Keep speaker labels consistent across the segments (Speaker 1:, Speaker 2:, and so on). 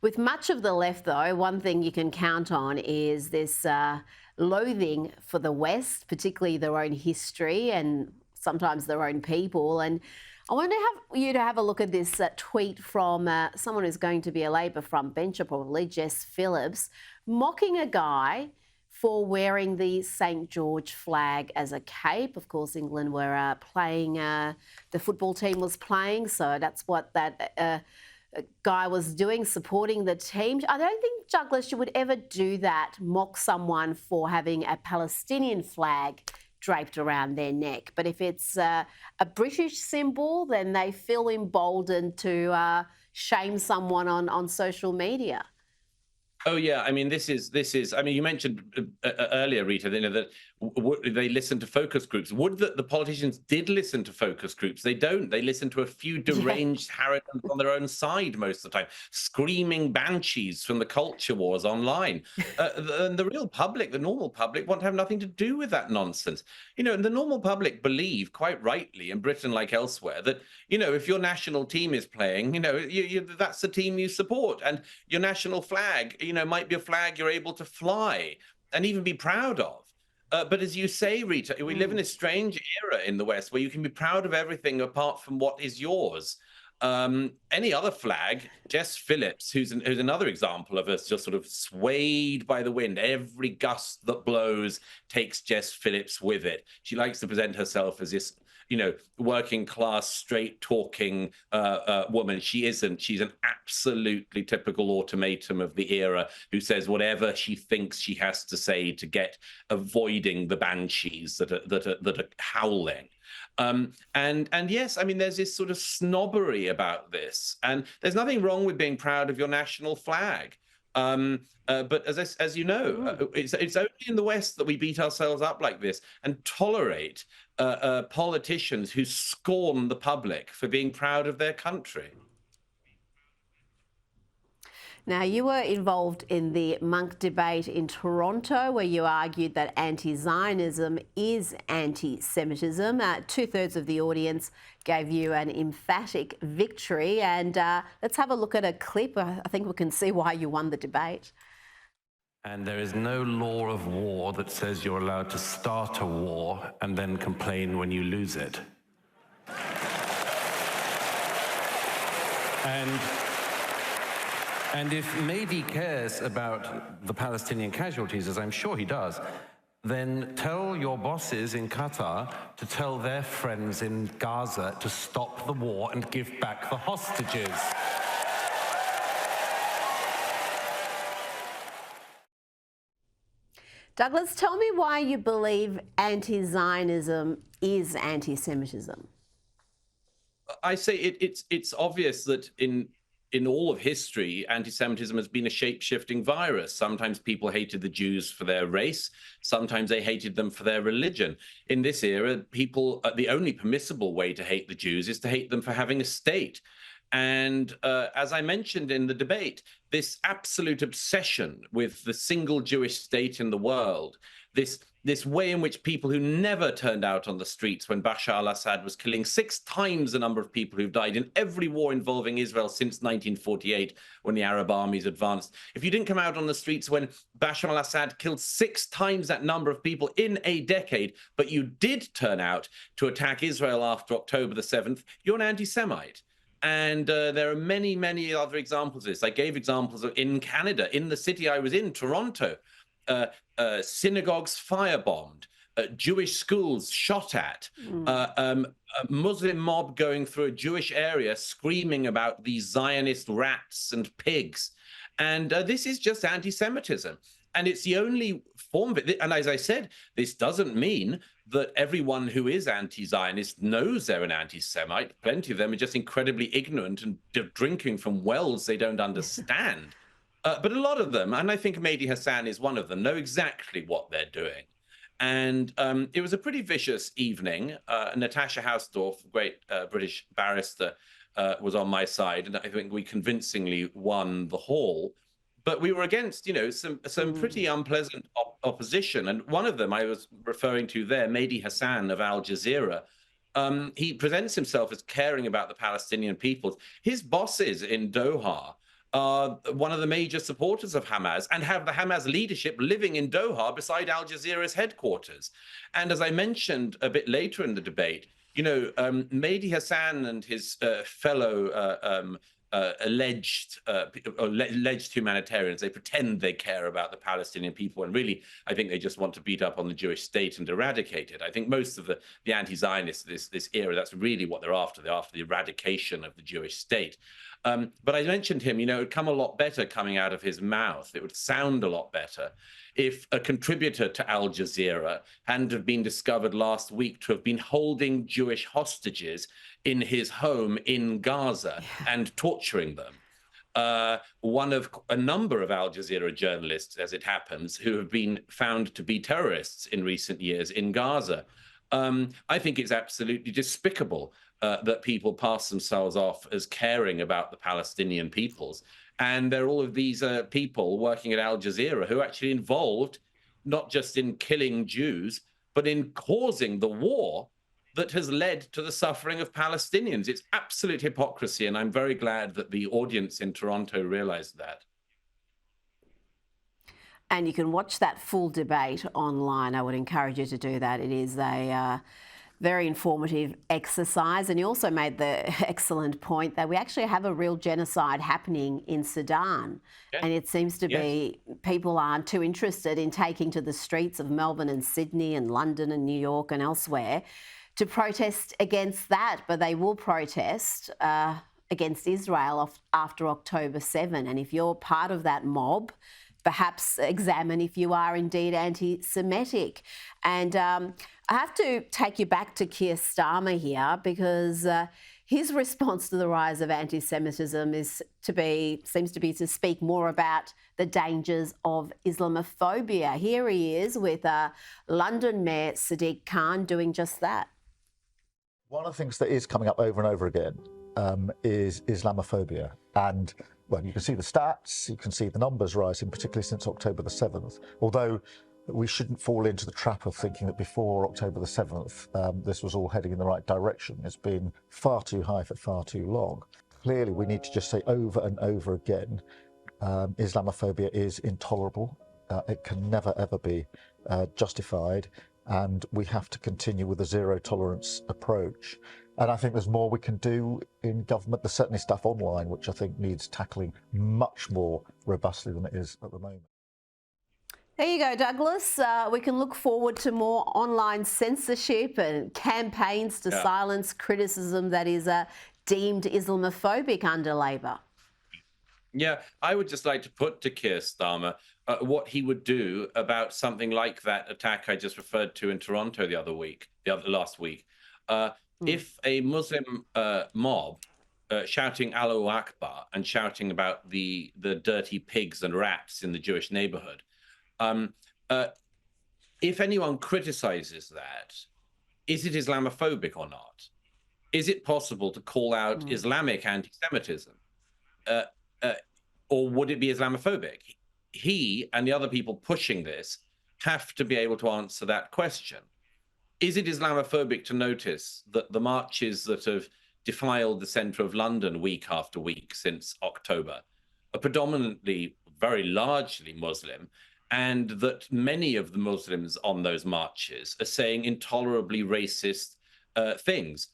Speaker 1: With much of the left, though, one thing you can count on is this loathing for the West, particularly their own history and sometimes their own people. And I want to have you to have a look at this tweet from someone who's going to be a Labor frontbencher, probably, Jess Phillips, mocking a guy for wearing the St George flag as a cape. Of course, England were playing, the football team was playing, so that's what that guy was doing, supporting the team. I don't think, Douglas, you would ever do that, mock someone for having a Palestinian flag draped around their neck. But if it's a British symbol, then they feel emboldened to shame someone on social media.
Speaker 2: Oh yeah, I mean, this is. I mean, you mentioned earlier, Rita, that they listen to focus groups. Would that the politicians did listen to focus groups? They don't. They listen to a few deranged harridans on their own side most of the time, screaming banshees from the culture wars online. The real public, the normal public, want to have nothing to do with that nonsense. And the normal public believe, quite rightly, in Britain like elsewhere, that if your national team is playing, that's the team you support, and your national flag, might be a flag you're able to fly and even be proud of. But as you say, Rita, we live in a strange era in the West where you can be proud of everything apart from what is yours. Any other flag, Jess Phillips, who's another example of us just sort of swayed by the wind. Every gust that blows takes Jess Phillips with it. She likes to present herself as this working class, straight talking woman. She isn't. She's an absolutely typical automaton of the era who says whatever she thinks she has to say to get avoiding the banshees that are howling. And yes, I mean, there's this sort of snobbery about this, and there's nothing wrong with being proud of your national flag. But as you know, it's only in the West that we beat ourselves up like this and tolerate politicians who scorn the public for being proud of their country.
Speaker 1: Now, you were involved in the Monk debate in Toronto, where you argued that anti-Zionism is anti-Semitism. 2/3 of the audience gave you an emphatic victory. And let's have a look at a clip. I think we can see why you won the debate.
Speaker 3: And there is no law of war that says you're allowed to start a war and then complain when you lose it. And if Mehdi cares about the Palestinian casualties, as I'm sure he does, then tell your bosses in Qatar to tell their friends in Gaza to stop the war and give back the hostages.
Speaker 1: Douglas, tell me why you believe anti-Zionism is anti-Semitism.
Speaker 2: I say it's obvious that in all of history, anti-Semitism has been a shape-shifting virus. Sometimes people hated the Jews for their race. Sometimes they hated them for their religion. In this era, the only permissible way to hate the Jews is to hate them for having a state. And as I mentioned in the debate, this absolute obsession with the single Jewish state in the world, this way in which people who never turned out on the streets when Bashar al-Assad was killing 6 times the number of people who've died in every war involving Israel since 1948, when the Arab armies advanced. If you didn't come out on the streets when Bashar al-Assad killed 6 times that number of people in a decade, but you did turn out to attack Israel after October the 7th, you're an anti-Semite. And there are many, many other examples of this. I gave examples in Canada, in the city I was in, Toronto, synagogues firebombed, Jewish schools shot at, a Muslim mob going through a Jewish area screaming about these Zionist rats and pigs. And this is just anti-Semitism. And it's the only form of it. And as I said, this doesn't mean that everyone who is anti-Zionist knows they're an anti-Semite. Plenty of them are just incredibly ignorant and drinking from wells they don't understand. But a lot of them, and I think Mehdi Hassan is one of them, know exactly what they're doing. And it was a pretty vicious evening. Natasha Hausdorff, great British barrister, was on my side, and I think we convincingly won the hall. But we were against, some pretty unpleasant opposition. And one of them I was referring to there, Mehdi Hassan of Al Jazeera. He presents himself as caring about the Palestinian people. His bosses in Doha are one of the major supporters of Hamas and have the Hamas leadership living in Doha beside Al Jazeera's headquarters. And as I mentioned a bit later in the debate, Mehdi Hassan and his fellow alleged humanitarians, they pretend they care about the Palestinian people, and really, I think they just want to beat up on the Jewish state and eradicate it. I think most of the anti-Zionists this era, that's really what they're after. They're after the eradication of the Jewish state. But I mentioned him, it would come a lot better coming out of his mouth. It would sound a lot better if a contributor to Al Jazeera hadn't have been discovered last week to have been holding Jewish hostages in his home in Gaza and torturing them. One of a number of Al Jazeera journalists, as it happens, who have been found to be terrorists in recent years in Gaza. I think it's absolutely despicable that people pass themselves off as caring about the Palestinian peoples. And there are all of these people working at Al Jazeera who are actually involved not just in killing Jews, but in causing the war that has led to the suffering of Palestinians. It's absolute hypocrisy, and I'm very glad that the audience in Toronto realized that.
Speaker 1: And you can watch that full debate online. I would encourage you to do that. It is a very informative exercise. And you also made the excellent point that we actually have a real genocide happening in Sudan. Yeah. And it seems to be people aren't too interested in taking to the streets of Melbourne and Sydney and London and New York and elsewhere to protest against that, but they will protest against Israel after October 7. And if you're part of that mob, perhaps examine if you are indeed anti-Semitic. And I have to take you back to Keir Starmer here, because his response to the rise of anti-Semitism seems to be to speak more about the dangers of Islamophobia. Here he is with London Mayor Sadiq Khan doing just that.
Speaker 4: One of the things that is coming up over and over again is Islamophobia. And, well, you can see the stats, you can see the numbers rising, particularly since October the 7th. Although we shouldn't fall into the trap of thinking that before October the 7th, this was all heading in the right direction. It's been far too high for far too long. Clearly, we need to just say over and over again, Islamophobia is intolerable. It can never, ever be justified. And we have to continue with a zero tolerance approach. And I think there's more we can do in government. There's certainly stuff online which I think needs tackling much more robustly than it is at the moment.
Speaker 1: There you go, Douglas. We can look forward to more online censorship and campaigns to silence criticism that is deemed Islamophobic under Labor.
Speaker 2: Yeah, I would just like to put to Keir Starmer what he would do about something like that attack I just referred to in Toronto last week. If a Muslim mob shouting Allahu Akbar and shouting about the dirty pigs and rats in the Jewish neighborhood, if anyone criticizes that, is it Islamophobic or not? Is it possible to call out Islamic anti-Semitism? Or would it be Islamophobic? He and the other people pushing this have to be able to answer that question. Is it Islamophobic to notice that the marches that have defiled the centre of London week after week since October are predominantly, very largely Muslim, and that many of the Muslims on those marches are saying intolerably racist things?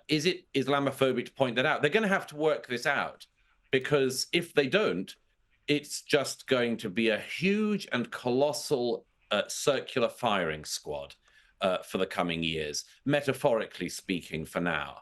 Speaker 2: Is it Islamophobic to point that out? They're going to have to work this out, because if they don't, it's just going to be a huge and colossal circular firing squad for the coming years, metaphorically speaking, for now.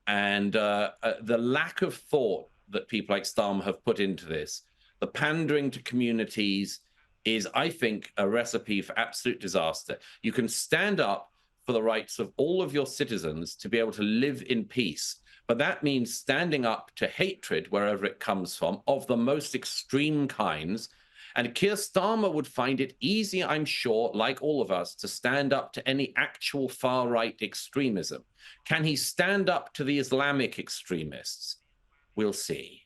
Speaker 2: And the lack of thought that people like Starmer have put into this, the pandering to communities, is, I think, a recipe for absolute disaster. You can stand up for the rights of all of your citizens to be able to live in peace, but that means standing up to hatred wherever it comes from, of the most extreme kinds. And Keir Starmer would find it easy, I'm sure, like all of us, to stand up to any actual far-right extremism. Can he stand up to the Islamic extremists? We'll see.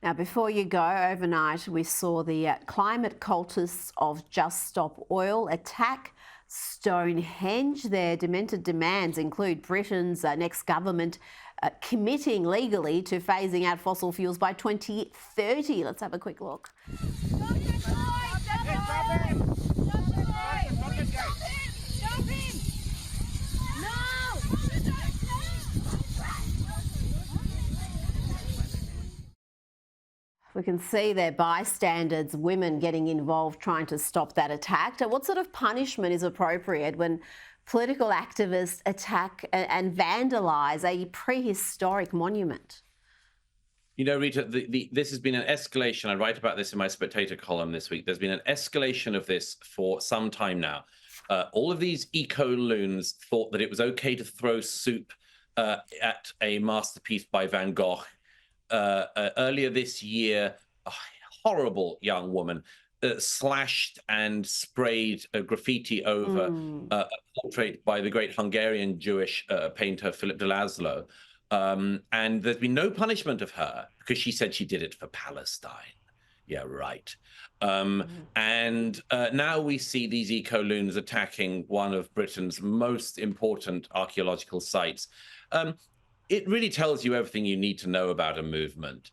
Speaker 1: Now, before you go, overnight we saw the climate cultists of Just Stop Oil attack Stonehenge. Their demented demands include Britain's next government committing legally to phasing out fossil fuels by 2030. Let's have a quick look. We can see their bystanders, women getting involved trying to stop that attack. So what sort of punishment is appropriate when political activists attack and vandalise a prehistoric monument?
Speaker 2: You know, Rita, this has been an escalation. I write about this in my Spectator column this week. There's been an escalation of this for some time now. All of these eco-loons thought that it was okay to throw soup at a masterpiece by Van Gogh. Earlier this year, a horrible young woman slashed and sprayed graffiti over a portrait by the great Hungarian Jewish painter Philip de Laszlo. And there's been no punishment of her because she said she did it for Palestine. Yeah, right. And now we see these eco-loons attacking one of Britain's most important archaeological sites. It really tells you everything you need to know about a movement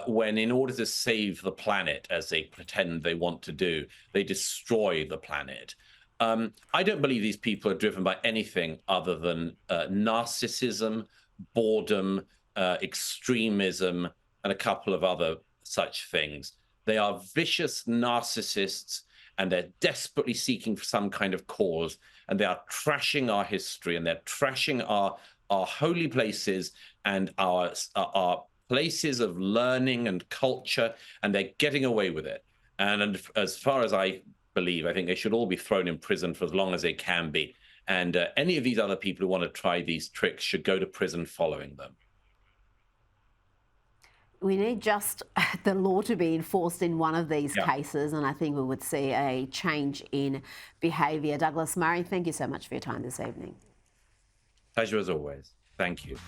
Speaker 2: when, in order to save the planet, as they pretend they want to do, they destroy the planet. I don't believe these people are driven by anything other than narcissism, boredom, extremism, and a couple of other such things. They are vicious narcissists, and they're desperately seeking for some kind of cause, and they are trashing our history, and they're trashing our holy places and our places of learning and culture, and they're getting away with it. And as far as I believe, I think they should all be thrown in prison for as long as they can be. And any of these other people who want to try these tricks should go to prison following them.
Speaker 1: We need just the law to be enforced in one of these cases, and I think we would see a change in behaviour. Douglas Murray, thank you so much for your time this evening.
Speaker 2: Pleasure as always. Thank you.